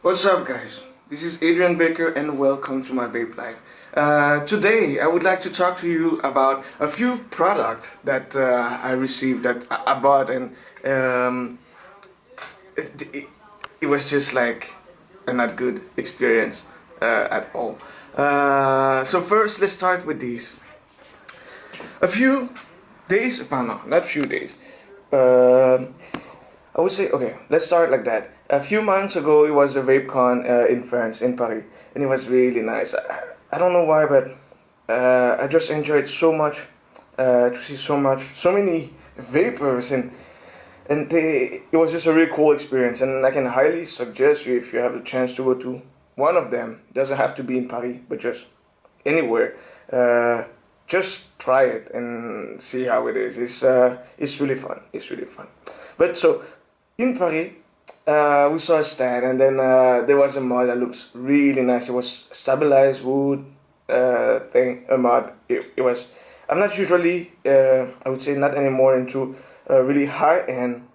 What's up, guys? This is Adrien Becker and welcome to my VapeLife. Today I would like to talk to you about a few products that I received, that I bought, and it was just like a not good experience at all. So first, let's start with these. A few days, no, not few days. I would say, okay, let's start like that. A few months ago, it was a VapeCon in France, in Paris, and it was really nice. I don't know why, but I just enjoyed so much to see so many vapors, and it was just a really cool experience. And I can highly suggest you, if you have the chance to go to one of them. It doesn't have to be in Paris, but just anywhere. Just try it and see how it is. It's really fun. It's really fun. But so in Paris, we saw a stand, and then there was a mod that looks really nice. It was stabilized wood thing, a mod. It was. I'm not usually, I would say, not anymore into really high-end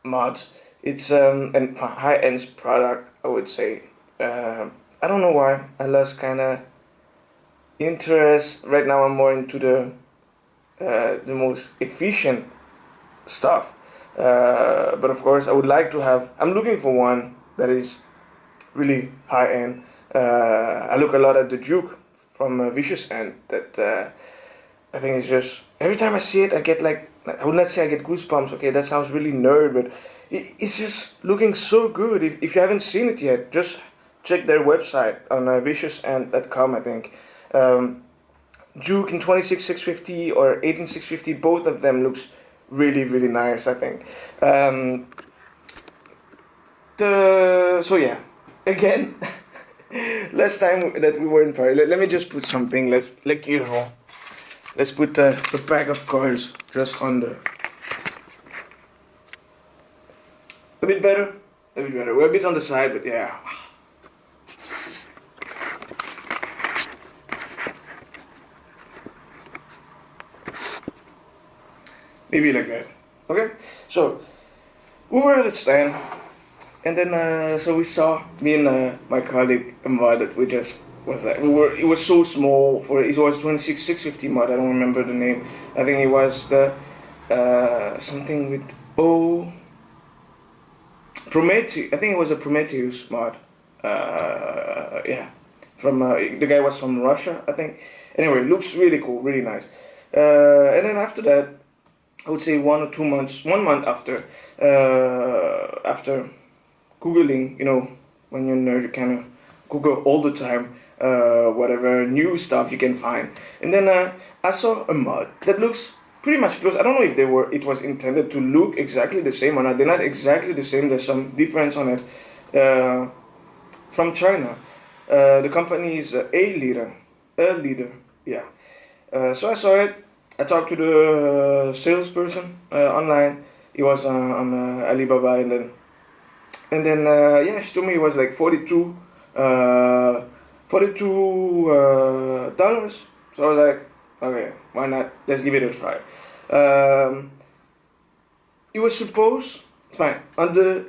mods. It's a high-end product, I would say. I don't know why. I lost kind of interest. Right now, I'm more into the most efficient stuff. But of course, I would like to have. I'm looking for one that is really high end. I look a lot at the Duke from Vicious End. That I think is just, every time I see it, I get like, I would not say I get goosebumps. Okay, that sounds really nerd, but it's just looking so good. If you haven't seen it yet, just check their website on viciousend.com. I think. Duke in 26650 or 18650, both of them looks really nice, I think. So yeah, again, last time that we were in Paris, let me just put something like usual. Let's put a pack of cards just under. A bit better. We're a bit on the side, but yeah. Maybe like that. Okay? So, we were at the stand, and then, so we saw, me and my colleague, a mod that we just was like, it was so small, it was 26650 mod, I don't remember the name. I think it was the, something with Prometheus, I think it was a Prometheus mod. Yeah. From, the guy was from Russia, I think. Anyway, looks really cool, really nice. And then after that, I would say 1 month after Googling, when you're a nerd, you kind of Google all the time, whatever new stuff you can find. And then I saw a mod that looks pretty much close. I don't know if it was intended to look exactly the same or not. They're not exactly the same. There's some difference on it. From China. The company is Aleader. Yeah. So I saw it. I talked to the salesperson online. He was on Alibaba, and then yeah, she told me it was like $42. So I was like, okay, why not? Let's give it a try. It was supposed. It's fine. On the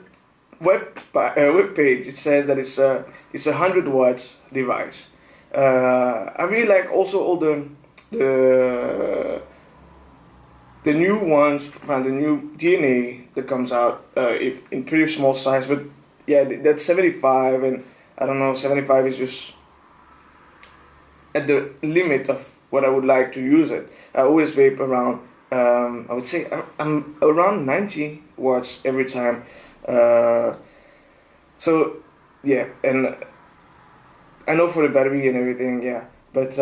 web page, it says that it's a 100 watts device. I really like also all the new ones, the new DNA that comes out in pretty small size, but yeah, that's 75, and I don't know, 75 is just at the limit of what I would like to use it. I always vape around, I would say I'm around 90 watts every time. So yeah, and I know for the battery and everything, yeah, but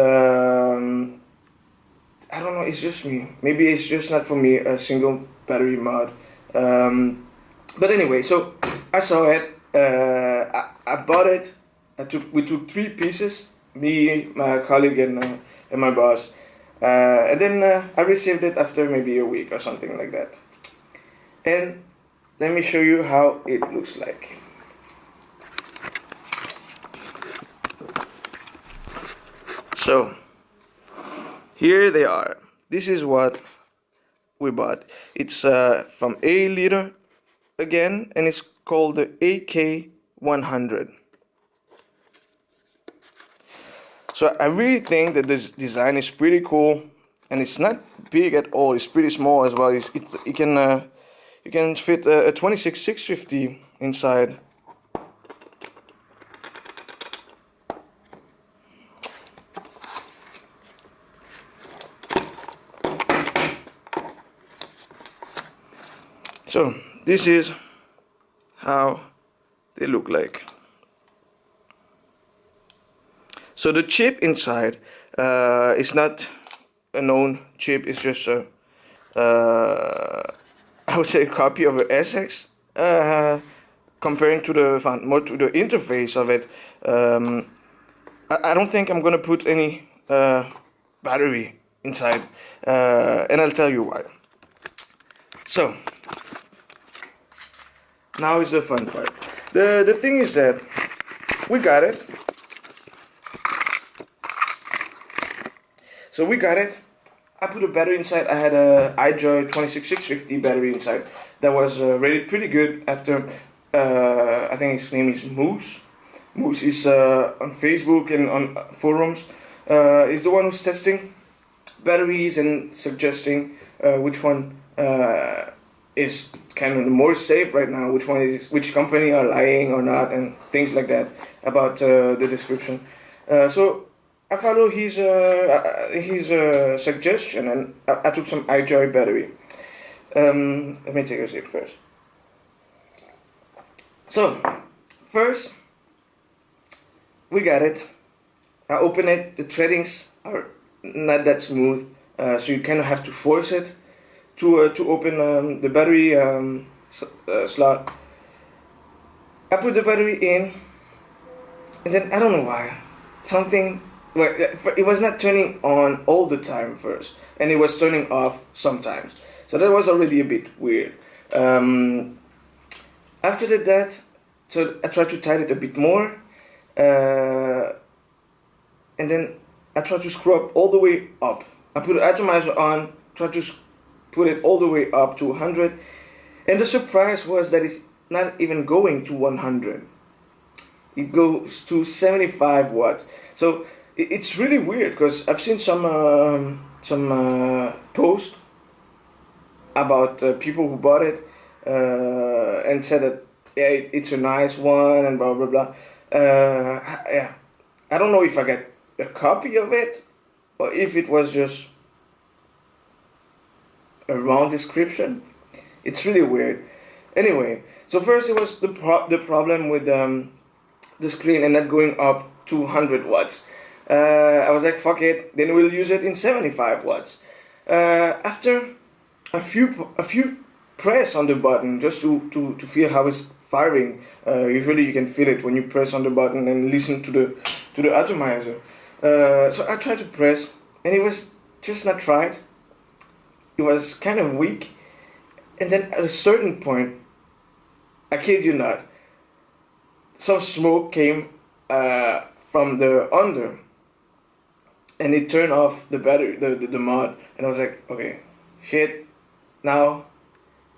I don't know, it's just me. Maybe it's just not for me, a single battery mod. But anyway, so I saw it. I bought it. We took 3 pieces, me, my colleague, and my boss. And then I received it after maybe a week or something like that. And let me show you how it looks like. So, here they are. This is what we bought. It's from Aleader. again, and it's called the AK100. So I really think that this design is pretty cool, and it's not big at all. It's pretty small as well. It can fit a 26650 inside. So this is how they look like. So the chip inside is not a known chip. It's just a I would say a copy of a SX. Comparing to more to the interface of it, I don't think I'm gonna put any battery inside, and I'll tell you why. So now is the fun part. The thing is that we got it. So we got it. I put a battery inside. I had a Ijoy 26650 battery inside that was rated pretty good after I think his name is Moose. Moose is on Facebook and on forums. Is the one who's testing batteries and suggesting which one is kind of more safe right now, which company are lying or not, and things like that about the description. So I follow his suggestion, and I took some Ijoy battery. Let me take a sip first. So first we got it. I open it. The threadings are not that smooth, so you kind of have to force it to open the battery slot. I put the battery in, and then I don't know why something. Well, it was not turning on all the time first, and it was turning off sometimes. So that was already a bit weird. After that, so I tried to tighten it a bit more, and then I tried to screw up all the way up. I put the atomizer on, tried to put it all the way up to 100, and the surprise was that it's not even going to 100. It goes to 75 watts. So it's really weird, because I've seen some posts about people who bought it and said that yeah, it's a nice one and blah blah blah. Yeah, I don't know if I got a copy of it or if it was just a wrong description. It's really weird. Anyway, so first it was the problem with the screen and not going up to 100 watts. I was like, fuck it, then we'll use it in 75 watts. After a few press on the button just to feel how it's firing. Usually you can feel it when you press on the button and listen to the atomizer. So I tried to press, and it was just not right. It was kind of weak, and then at a certain point, I kid you not, some smoke came from the under, and it turned off the battery, the mod, and I was like, okay, shit, now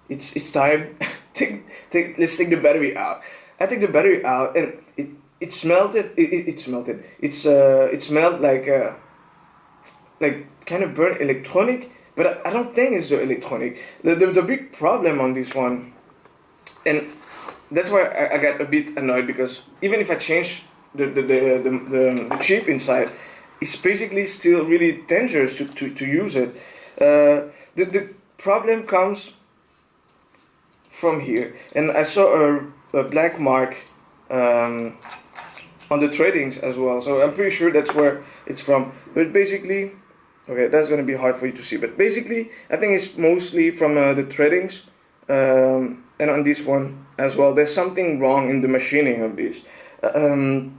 it's time. Let's take the battery out. I take the battery out, and it smelled like kind of burnt electronic, but I don't think it's the electronic. The big problem on this one, and that's why I got a bit annoyed, because even if I change the chip inside, it's basically still really dangerous to use it. The problem comes from here, and I saw a black mark on the threadings as well, so I'm pretty sure that's where it's from. But basically, okay, that's gonna be hard for you to see, but basically I think it's mostly from the threadings, and on this one as well. There's something wrong in the machining of this, and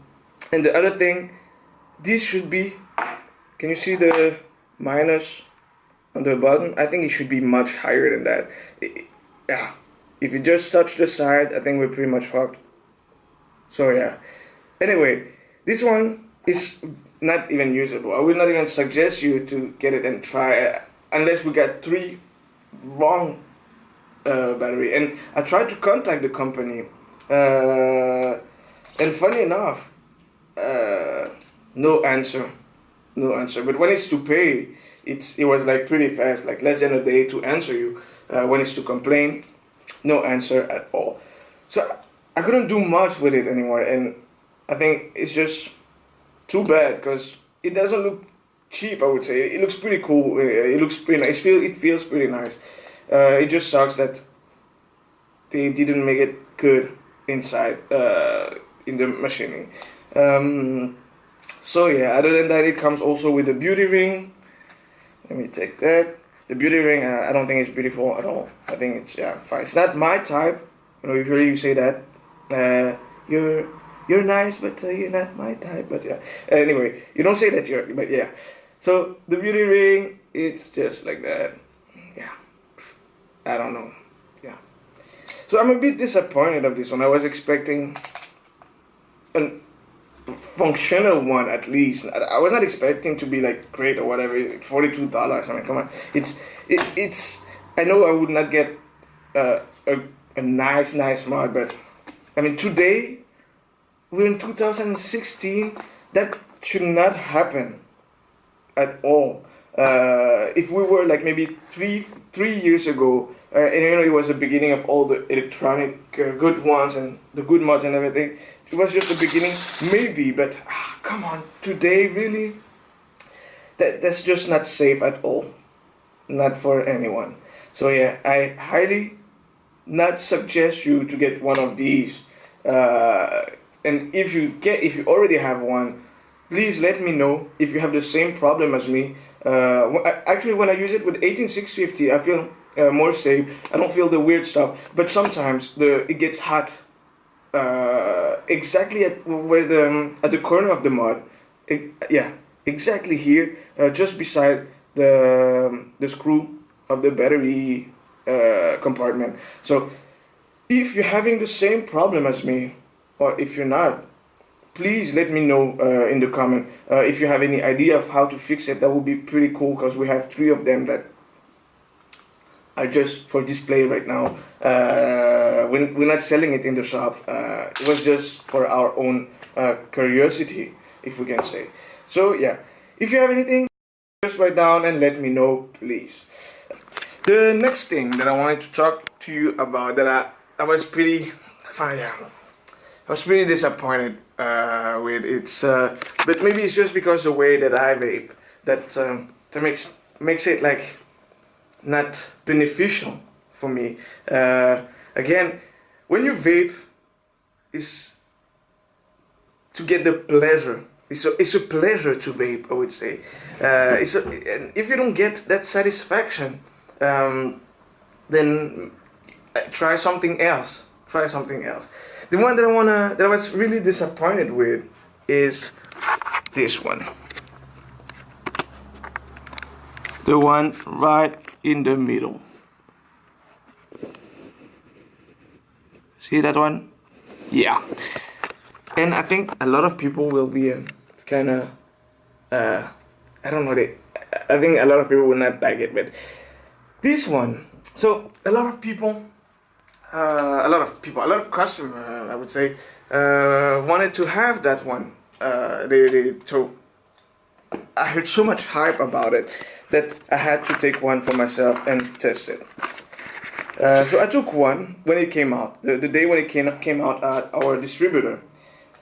the other thing, this should be, can you see the minus on the bottom? I think it should be much higher than that. Yeah, if you just touch the side, I think we're pretty much fucked. So yeah, anyway, this one is not even usable. I will not even suggest you to get it and try it unless we got 3 wrong battery, and I tried to contact the company, and funny enough, no answer. But when it's to pay, it was like pretty fast, like less than a day to answer you. When it's to complain, no answer at all. So I couldn't do much with it anymore, and I think it's just too bad because it doesn't look cheap. I would say it looks pretty cool. It looks pretty nice. It feels pretty nice. It just sucks that they didn't make it good inside in the machining. So yeah, other than that, it comes also with a beauty ring. Let me take that. The beauty ring, I don't think it's beautiful at all. I think it's, yeah, fine. It's not my type. You know, usually you say that. You're nice, but you're not my type. But yeah. Anyway, you don't say that, but yeah. So the beauty ring, it's just like that. Yeah. I don't know. Yeah. So I'm a bit disappointed of this one. I was expecting a functional one at least. I was not expecting to be like great or whatever. It's $42. I mean, come on. It's. I know I would not get a nice mod, but I mean today we're in 2016. That should not happen at all. If we were like maybe three years ago, and you know it was the beginning of all the electronic good ones and the good mods and everything. It was just the beginning, maybe, but come on, today really, that's just not safe at all, not for anyone. So yeah, I highly not suggest you to get one of these. And if you already have one, please let me know if you have the same problem as me. Actually, when I use it with 18650, I feel more safe. I don't feel the weird stuff, but sometimes it gets hot. Exactly at the corner of the mod, yeah, exactly here, just beside the screw of the battery compartment. So if you're having the same problem as me, or if you're not, please let me know in the comment. If you have any idea of how to fix it, that would be pretty cool, because we have 3 of them that are just for display right now. We're not selling it in the shop. It was just for our own curiosity, if we can say. So yeah, if you have anything, just write down and let me know, please. The next thing that I wanted to talk to you about, that I was pretty, I was pretty disappointed with. It's but maybe it's just because the way that I vape that makes it like not beneficial for me. Again, when you vape, is to get the pleasure. It's a pleasure to vape, I would say. And if you don't get that satisfaction, then try something else. The one that I was really disappointed with is this one. The one right in the middle. See that one? Yeah. And I think a lot of people will be kind of, I don't know, I think a lot of people will not like it, but this one, so a lot of customers, I would say, wanted to have that one. So I heard so much hype about it that I had to take one for myself and test it. So I took one when it came out, the day when it came out at our distributor.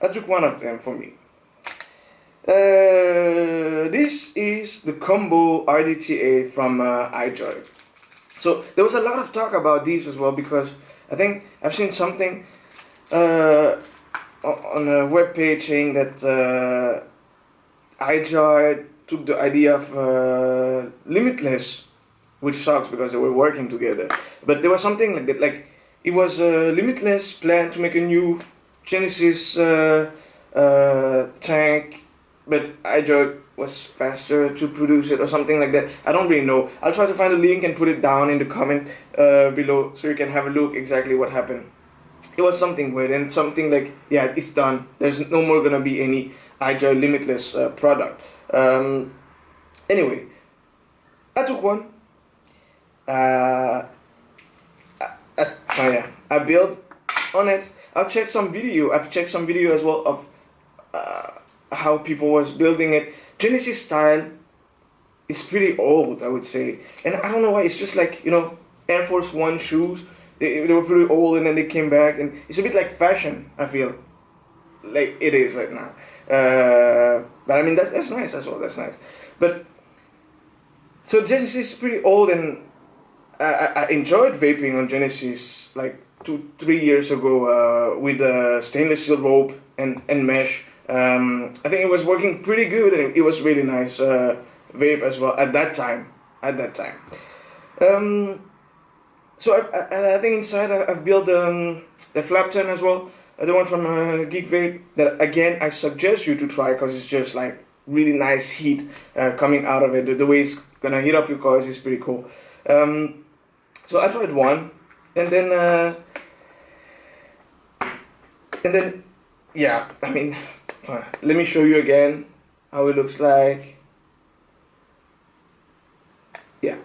I took one of them for me. This is the Combo RDTA from Ijoy. So there was a lot of talk about these as well, because I think I've seen something on a webpage saying that Ijoy took the idea of Limitless, which sucks because they were working together. But there was something like that, like it was a Limitless plan to make a new Genesis tank, but Ijoy was faster to produce it or something like that. I don't really know. I'll try to find a link and put it down in the comment below so you can have a look exactly what happened. It was something weird and something like, yeah, it's done. There's no more gonna be any Ijoy Limitless product. Anyway, I took one. I I built on it. I've checked some video as well of how people was building it. Genesis style is pretty old, I would say, and I don't know why. It's just like, you know, Air Force One shoes. They were pretty old, and then they came back, and it's a bit like fashion, I feel like it is right now. But I mean, that's nice as well. That's nice. But so Genesis is pretty old, and I enjoyed vaping on Genesis like 2-3 years ago with stainless steel rope and mesh. I think it was working pretty good, and it was really nice vape as well at that time. So I think inside I've built the flap turn as well, the one from Geek Vape, that again I suggest you to try, because it's just like really nice heat coming out of it. The way it's gonna heat up your coils is pretty cool. So I tried one, and then yeah, I mean, let me show you again how it looks like. Yeah,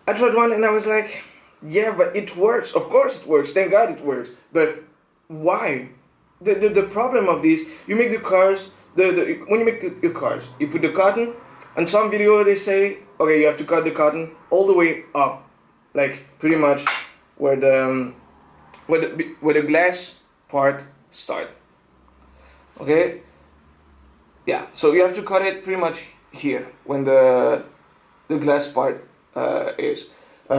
I tried one and I was like, yeah, but it works. Of course it works. Thank God it works. But why? The problem of this, you make the cars, when you make your cars, you put the cotton. On some video they say, okay, you have to cut the cotton all the way up, like pretty much where the glass part start. Okay. Yeah. So you have to cut it pretty much here when the glass part is.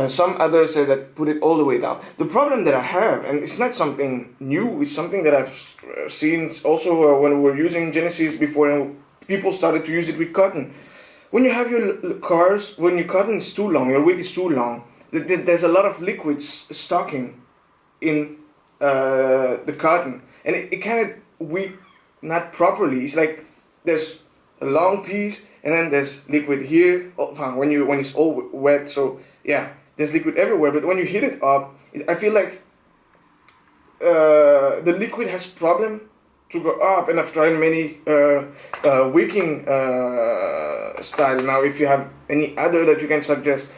Some others say that put it all the way down. The problem that I have, and it's not something new, it's something that I've seen also when we were using Genesis before, and people started to use it with cotton. When you have your cars, when your cotton is too long, your wick is too long, there's a lot of liquids stocking in the cotton, and it kind of wick not properly. It's like there's a long piece, and then there's liquid here. When it's all wet, so yeah, there's liquid everywhere. But when you heat it up, I feel like the liquid has problem to go up. And I've tried many wicking style. Now, if you have any other that you can suggest,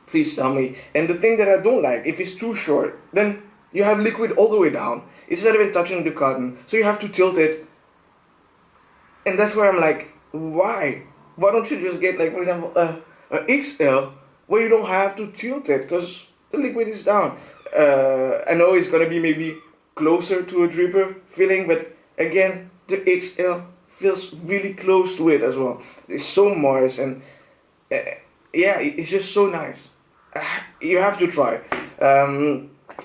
please tell me. And the thing that I don't like, if it's too short, then you have liquid all the way down. It's not even touching the cotton, so you have to tilt it. And that's where I'm like, why? Why don't you just get, like, for example, a XL where you don't have to tilt it, because the liquid is down. I know it's gonna be maybe closer to a dripper feeling, but again, the XL feels really close to it as well. It's so moist, and yeah, it's just so nice. You have to try.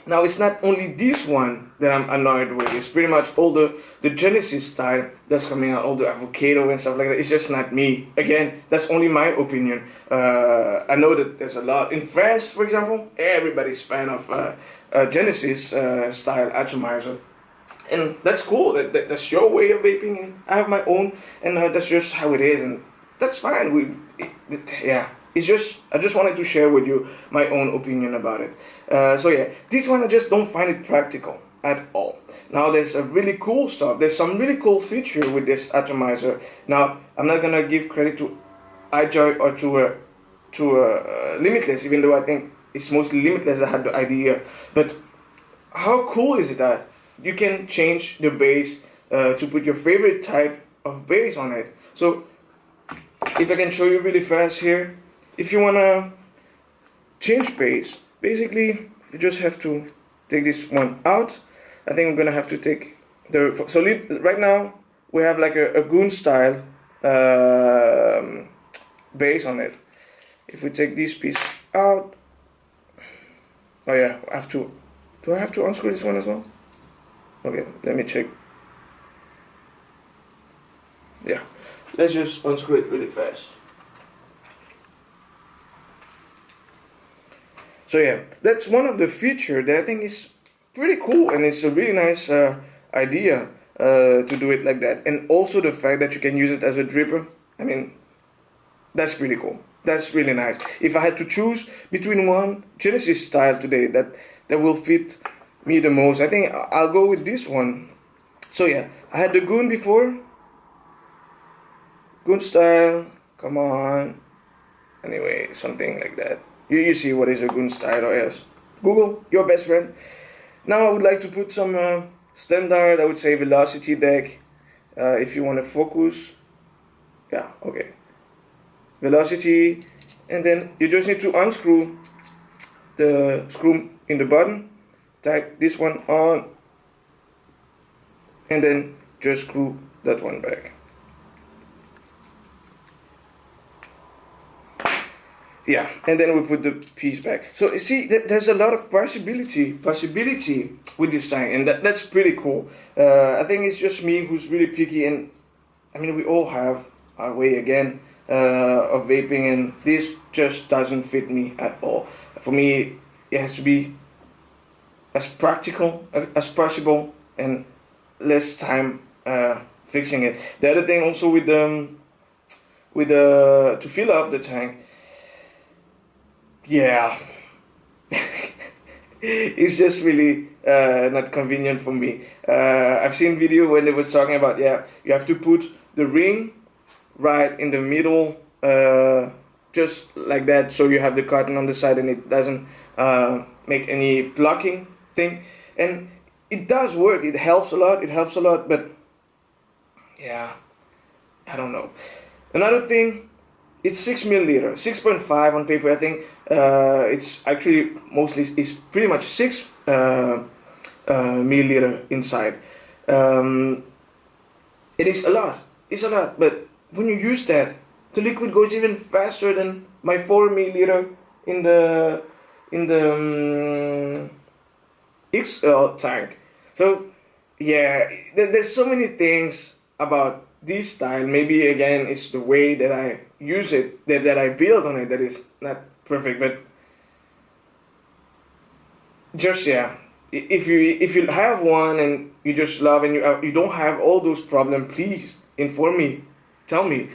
Now, it's not only this one that I'm annoyed with. It's pretty much all the Genesis style that's coming out, all the avocado and stuff like that. It's just not me. Again, that's only my opinion. I know that there's a lot. In France, for example, everybody's fan of Genesis style atomizer. And that's cool. That's your way of vaping, and I have my own, and that's just how it is, and that's fine. Yeah. It's just, I just wanted to share with you my own opinion about it. So yeah, this one I just don't find it practical at all. Now there's a really cool stuff. There's some really cool feature with this atomizer. Now I'm not gonna give credit to Ijoy or to Limitless, even though I think it's mostly Limitless that had the idea. But how cool is it that you can change the bass to put your favorite type of bass on it? So if I can show you really fast here. If you want to change bass, basically you just have to take this one out. I think I'm going to have to take so right now we have like a goon style bass on it. If we take this piece out, oh yeah, do I have to unscrew this one as well? Okay, let me check. Yeah, let's just unscrew it really fast. So yeah, that's one of the features that I think is pretty cool, and it's a really nice idea to do it like that. And also the fact that you can use it as a dripper, I mean, that's pretty cool. That's really nice. If I had to choose between one Genesis style today that will fit me the most, I think I'll go with this one. So yeah, I had the Goon before. Goon style, come on. Anyway, something like that. You see what is a Goon style or else. Google, your best friend. Now I would like to put some standard, I would say, velocity deck. If you want to focus, yeah, okay. Velocity, and then you just need to unscrew the screw in the button, type this one on, and then just screw that one back. Yeah, and then we put the piece back. So you see, there's a lot of possibility with this tank, and that's pretty cool. I think it's just me who's really picky, and I mean, we all have our way again of vaping, and this just doesn't fit me at all. For me, it has to be as practical as possible and less time fixing it. The other thing also with to fill up the tank, yeah, it's just really not convenient for me. I've seen video when they were talking about, yeah, you have to put the ring right in the middle, just like that, so you have the cotton on the side and it doesn't make any blocking thing. And it does work, it helps a lot, but yeah, I don't know. Another thing, it's 6 milliliter, 6.5 on paper. I think it's actually it's pretty much 6 milliliter inside. It is a lot. It's a lot, but when you use that, the liquid goes even faster than my 4 milliliter in the XL tank. So yeah, there's so many things about this style. Maybe again it's the way that I use it, that I build on it, that is not perfect, but just yeah, if you have one and you just love and you don't have all those problems, please inform me, tell me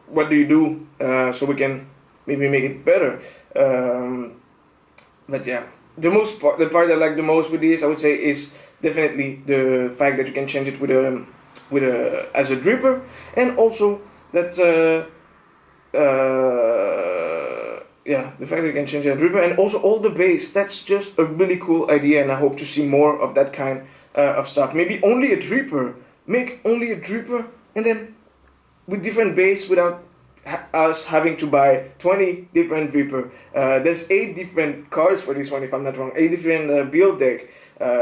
what do you do, so we can maybe make it better. But yeah, the part I like the most with this, I would say, is definitely the fact that you can change it with a as a dripper, and also that yeah, the fact that you can change a dripper, and also all the bass. That's just a really cool idea, and I hope to see more of that kind of stuff. Maybe only a dripper, make only a dripper, and then with different bass without us having to buy 20 different dripper. There's 8 different cards for this one, if I'm not wrong, 8 different build deck.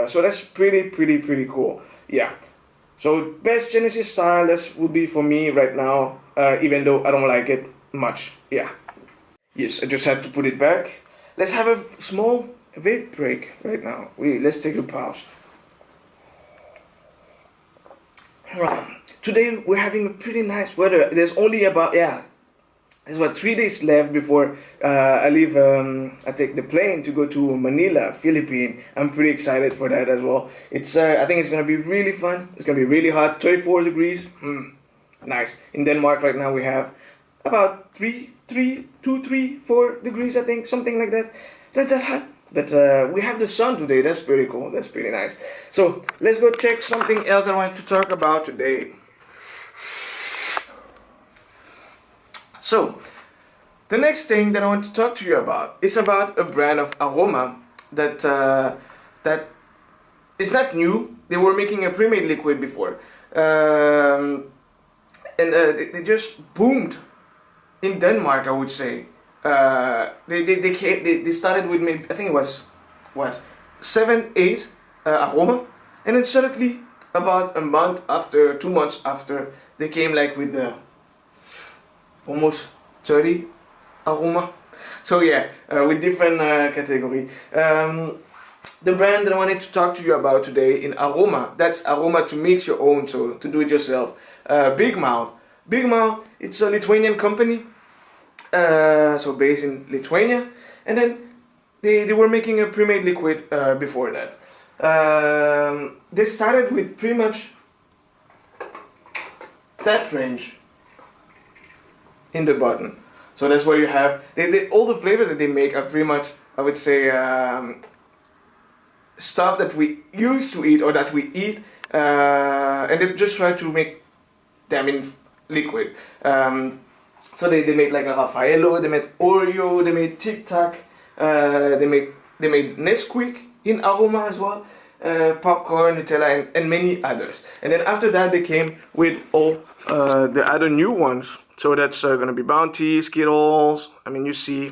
So that's pretty cool. Yeah. So best Genesis style, that would be for me right now, even though I don't like it much. Yeah. Yes, I just had to put it back. Let's have a small vape break right now. Let's take a pause. Today we're having a pretty nice weather. There's only about, yeah, there's 3 days left before I leave. I take the plane to go to Manila, Philippines. I'm pretty excited for that as well. It's I think it's gonna be really fun. It's gonna be really hot, 34 degrees. Nice. In Denmark right now we have about 2, 3, 4 degrees, I think, something like that. Not that hot, but we have the sun today. That's pretty cool. That's pretty nice. So let's go check something else I want to talk about today. So, the next thing that I want to talk to you about is about a brand of Aroma that is not new. They were making a pre-made liquid before, and they just boomed in Denmark, I would say. They started with maybe, I think it was 7, 8 Aroma, and then suddenly about a month after, 2 months after, they came like with the almost 30 Aroma. So yeah, with different category. The brand that I wanted to talk to you about today in Aroma, that's Aroma to mix your own, so to do it yourself. Big Mouth. Big Mouth, it's a Lithuanian company, so based in Lithuania, and then they were making a pre-made liquid before that. They started with pretty much that range in the button. So that's where you have all the flavors that they make are pretty much, I would say, stuff that we used to eat or that we eat, and they just try to make them in liquid. So they made like a Raffaello, they made Oreo, they made Tic Tac, They made Nesquik in Aroma as well, popcorn, Nutella, and many others. And then after that, they came with all the other new ones. So that's gonna be Bounty, Skittles. I mean, you see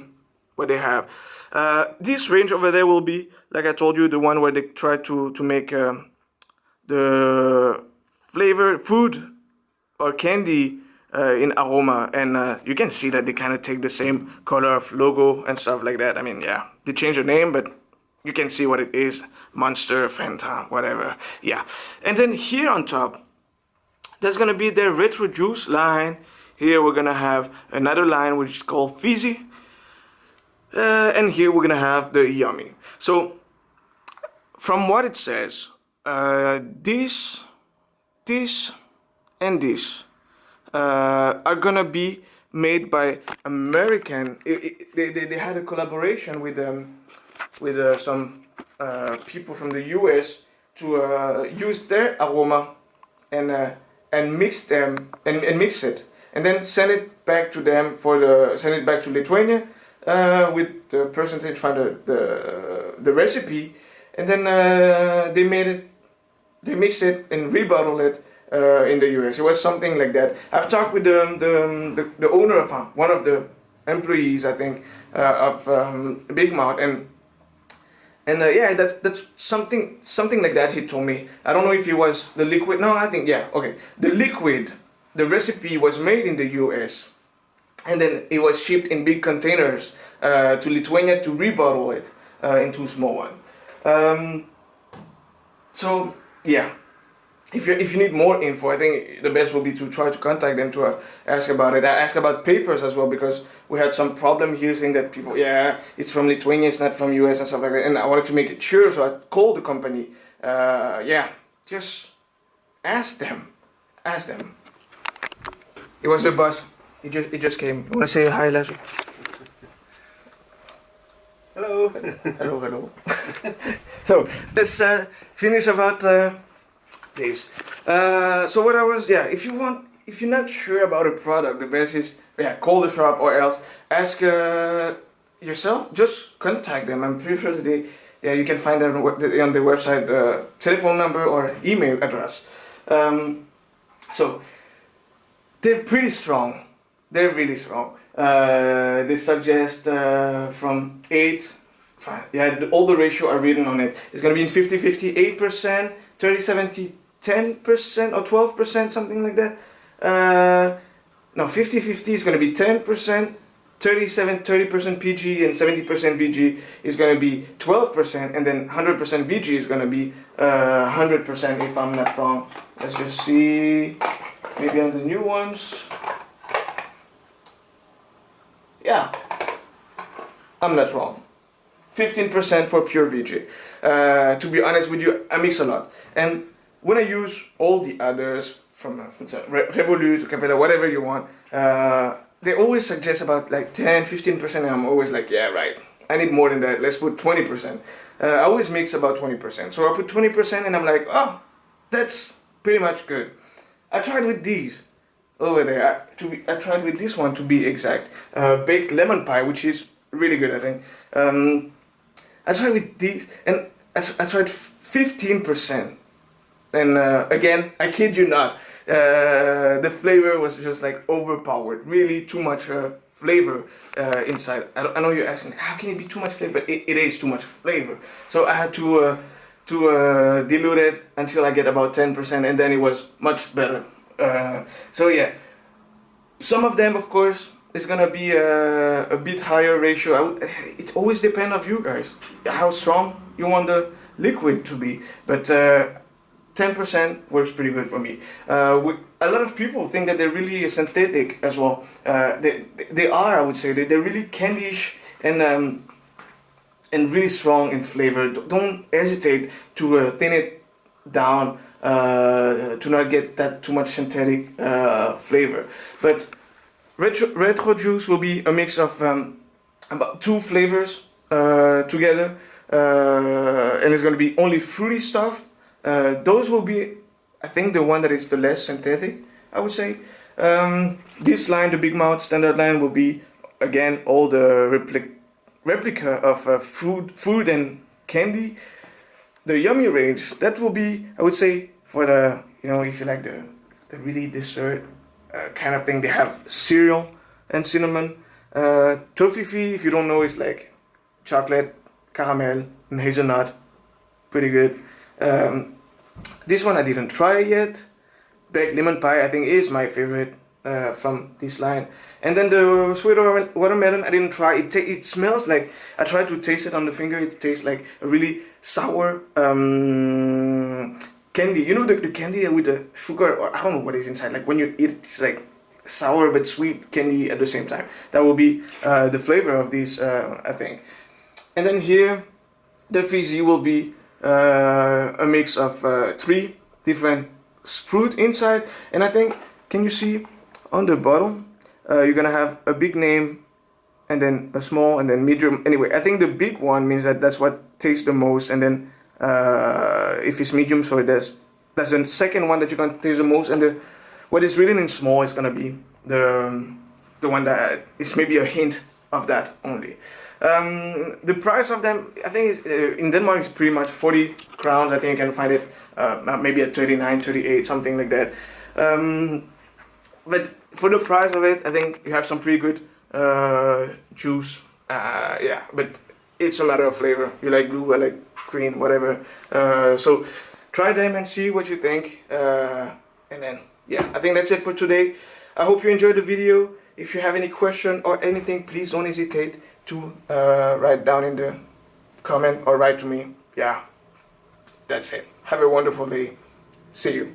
what they have. This range over there will be, like I told you, the one where they try to make the flavored food or candy in Aroma, and you can see that they kind of take the same color of logo and stuff like that. I mean, yeah, they change the name, but you can see what it is: Monster, Fanta, whatever. Yeah. And then here on top, there's gonna be their retro juice line. Here we're gonna have another line which is called Fizzy, and here we're gonna have the Yummy. So from what it says, this and this are gonna be made by American. They had a collaboration with some people from the US to use their aroma and mix them and mix it, and then send it back to them send it back to Lithuania with the person to find the recipe, and then they mixed it and rebottled it in the US. It was something like that. I've talked with the owner of one of the employees, I think, of Big Mouth, and yeah, that's something like that he told me. I don't know if it was the liquid. No, I think, yeah, okay. The liquid, the recipe was made in the US, and then it was shipped in big containers to Lithuania to rebottle it into small one. So yeah, if you need more info, I think the best will be to try to contact them to ask about it. I asked about papers as well, because we had some problem here saying that people, yeah, it's from Lithuania, it's not from US and stuff like that. And I wanted to make it sure, so I called the company. Yeah, just ask them. It was a bus. It just came. I want to say hi, Leslie. Hello. Hello. So let's finish about this. So what I was, yeah, if you're not sure about a product, the best is, yeah, call the shop, or else ask yourself. Just contact them. I'm pretty sure that you can find them on their website, telephone number or email address. So they're pretty strong. They're really strong. They suggest from 8, yeah, all the ratio are written on it. It's going to be in 50-50, 8%, 30-70, 10% or 12%, something like that. No, 50-50 is going to be 10%, 30% PG and 70% VG is going to be 12%, and then 100% VG is going to be 100%, if I'm not wrong. Let's just see, maybe on the new ones. Yeah, I'm not wrong. 15% for pure VG. To be honest with you, I mix a lot. And when I use all the others, from Revolut to Capella, whatever you want, they always suggest about like 10-15%, and I'm always like, yeah, right, I need more than that, let's put 20%. I always mix about 20%. So I put 20% and I'm like, oh, that's pretty much good. I tried with these over there. I tried with this one, to be exact, baked lemon pie, which is really good, I think. I tried with these, and I tried 15%, and again, I kid you not, the flavor was just like overpowered. Really, too much flavor inside. I know you're asking, how can it be too much flavor? But it is too much flavor. So I had to dilute it until I get about 10%, and then it was much better. So yeah, some of them, of course, it's gonna be a bit higher ratio. It always depends on you guys, how strong you want the liquid to be. But 10% works pretty good for me. A lot of people think that they're really synthetic as well. They are, I would say. They're really candyish and really strong in flavor. Don't hesitate to thin it down to not get that too much synthetic flavor. But retro juice will be a mix of about 2 flavors together, and it's going to be only fruity stuff. Those will be, I think, the one that is the less synthetic, I would say. This line, the Big Mouth standard line, will be, again, all the replica of food and candy. The yummy range, that will be, I would say, for the, you know, if you like the really dessert kind of thing. They have cereal and cinnamon. Toffee, if you don't know, is like chocolate, caramel, and hazelnut. Pretty good. This one I didn't try yet. Baked lemon pie, I think, is my favorite from this line. And then the sweet watermelon, I didn't try. It smells like, I tried to taste it on the finger. It tastes like a really sour candy. You know the candy with the sugar, or I don't know what is inside. Like when you eat it, it's like sour but sweet candy at the same time. That will be the flavor of these, I think. And then here, the fizzy will be a mix of 3 different fruit inside. And I think, can you see on the bottle, you're gonna have a big name, and then a small, and then medium. Anyway, I think the big one means that that's what tastes the most, and then if it's medium, so that's the second one that you're gonna taste the most, and what is written in small is gonna be the one that is maybe a hint of that only. The price of them, I think, in Denmark is pretty much 40 crowns. I think you can find it maybe at 39, 38, something like that. But for the price of it, I think you have some pretty good juice. Yeah, but it's a matter of flavor. You like blue, I like green, whatever. So try them and see what you think. And then, yeah, I think that's it for today. I hope you enjoyed the video. If you have any question or anything, please don't hesitate to write down in the comment or write to me. Yeah, that's it. Have a wonderful day. See you.